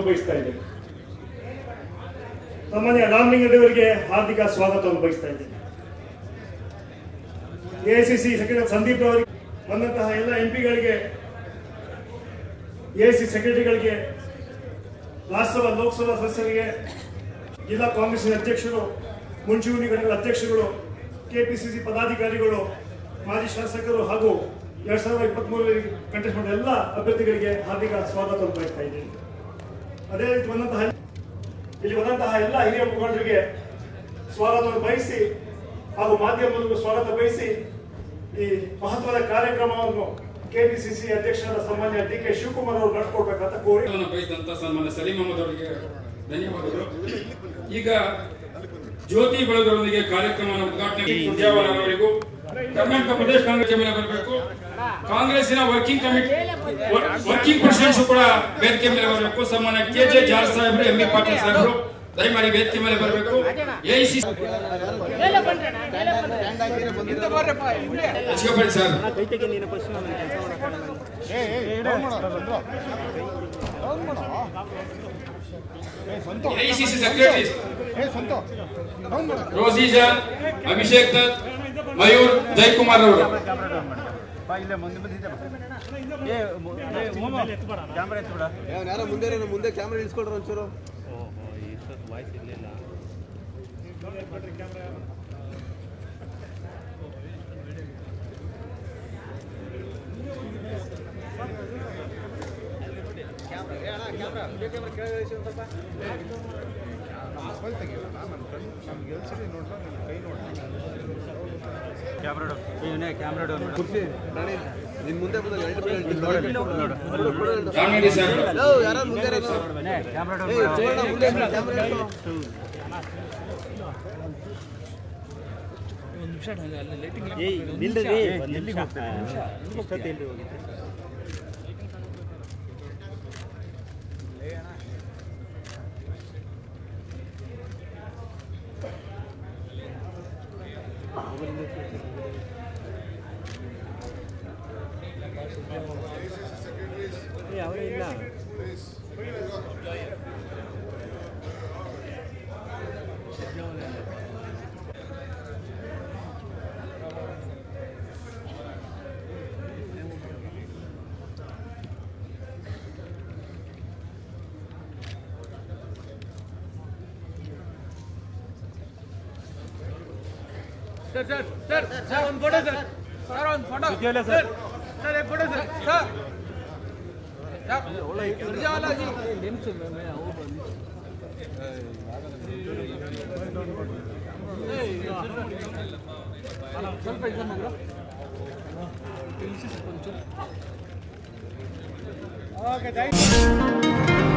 ಬಯಸ್ತಾ ಇದ್ದೇನೆ. ಸಾಮಾನ್ಯ ರಾಮಲಿಂಗದೇವರಿಗೆ ಹಾರ್ದಿಕ ಸ್ವಾಗತವನ್ನು ಬಯಸ್ತಾ ಇದ್ದೇನೆ. ಎಐಸಿಸಿ ಸೆಕ್ರೆಟರಿ ಸಂದೀಪ್ ಅವರಿಗೆ ಬಂದಂತಹ ಎಲ್ಲ ಎಂಪಿಗಳಿಗೆ, ಎಐಸಿಸಿ ಸೆಕ್ರೆಟರಿಗಳಿಗೆ, ರಾಜ್ಯಸಭಾ ಲೋಕಸಭಾ ಸದಸ್ಯರಿಗೆ, ಜಿಲ್ಲಾ ಕಾಂಗ್ರೆಸ್ನ ಅಧ್ಯಕ್ಷರು, ಮುಂಚೂಣಿ ಘಟಕದ ಅಧ್ಯಕ್ಷರುಗಳು, ಕೆಪಿಸಿಸಿ ಪದಾಧಿಕಾರಿಗಳು, ಮಾಜಿ ಶಾಸಕರು ಹಾಗೂ 2023 ಕಂಟೆಸ್ಟ್ ಮಾಡಿದ ಎಲ್ಲ ಅಭ್ಯರ್ಥಿಗಳಿಗೆ ಹಾರ್ದಿಕ ಸ್ವಾಗತವನ್ನು ಬಯಸ್ತಾ ಇದ್ದೇನೆ. ಅದೇ ರೀತಿ ಇಲ್ಲಿ ಬಂದಂತಹ ಎಲ್ಲ ಹಿರಿಯ ಮುಖಂಡರಿಗೆ ಸ್ವಾಗತವನ್ನು ಬಯಸಿ ಹಾಗೂ ಮಾಧ್ಯಮದವರಿಗೂ ಸ್ವಾಗತ ಬಯಸಿ ಈ ಮಹತ್ವದ ಕಾರ್ಯಕ್ರಮವನ್ನು ಕೆಪಿಸಿಸಿ ಅಧ್ಯಕ್ಷರಾದ ಸನ್ಮಾನ್ಯ ಡಿ.ಕೆ. ಶಿವಕುಮಾರ್ ಅವರು ನಡೆಸಿಕೊಡ್ಬೇಕಂತ ಕೋರಿ ಬಯಸಿದಂತ ಸನ್ಮಾನ್ಯ ಸಲೀಂ ಅಹಮದ್ ಅವರಿಗೆ ಧನ್ಯವಾದಗಳು. ಈಗ ಜ್ಯೋತಿ ಬೆಳಗರೊಂದಿಗೆ ಕಾರ್ಯಕ್ರಮವನ್ನು ಉದ್ಘಾಟನೆ ಸುರ್ಜೇವಾಲ ಅವರಿಗೂ ಕರ್ನಾಟಕ ಪ್ರದೇಶ ಕಾಂಗ್ರೆಸ್ ಮೇಲೆ ಬರಬೇಕು. ಕಾಂಗ್ರೆಸ್ಸಿನ ವರ್ಕಿಂಗ್ ಪ್ರೆಸಿಡೆಂಟ್ಸ್ ಕೂಡ ವೇದಿಕೆ ಮೇಲೆ ಬರಬೇಕು. ಸನ್ಮಾನ್ಯ ಕೆ.ಜೆ. ಜಾರ್ಜ್ ಸಾಹೇಬರು, ಎಂ.ಬಿ. ಪಾಟೀಲ್ ಸಾಹೇಬರು ದಯಮಾಡಿ ವೇದಿಕೆ ಮೇಲೆ ಬರಬೇಕು. ಎಐಸಿಸಿ ಎಐಸಿಸಿ ಸೆಕ್ರೆಟರಿ ರೋಸಿ ಜಾನ್, ಅಭಿಷೇಕ್ ದತ್, ಮಯೂರ್, ಜಯಕುಮಾರ್ ಅವರು ಮುಂದೆ ಕ್ಯಾಮ್ರಾ ಇಳಿಸ್ಕೊಡ್ರ ಒಂಚೂರು. ನಿನ್ ಮುಂದೆ ಅವರೇ ಇಲ್ಲ. ಸರ್ ಒಂದು ಫೋಟೋ ಸರ್. ಸರ್ ಒಂದು ಫೋಟೋ. ಸರ್ ಸರ್ एक फोटो सर. सर सुरजेवाला जी ಸ್ವಲ್ಪ ಇದನ್ನ ಓಕೆ ಥ್ಯಾಂಕ್ ಯು.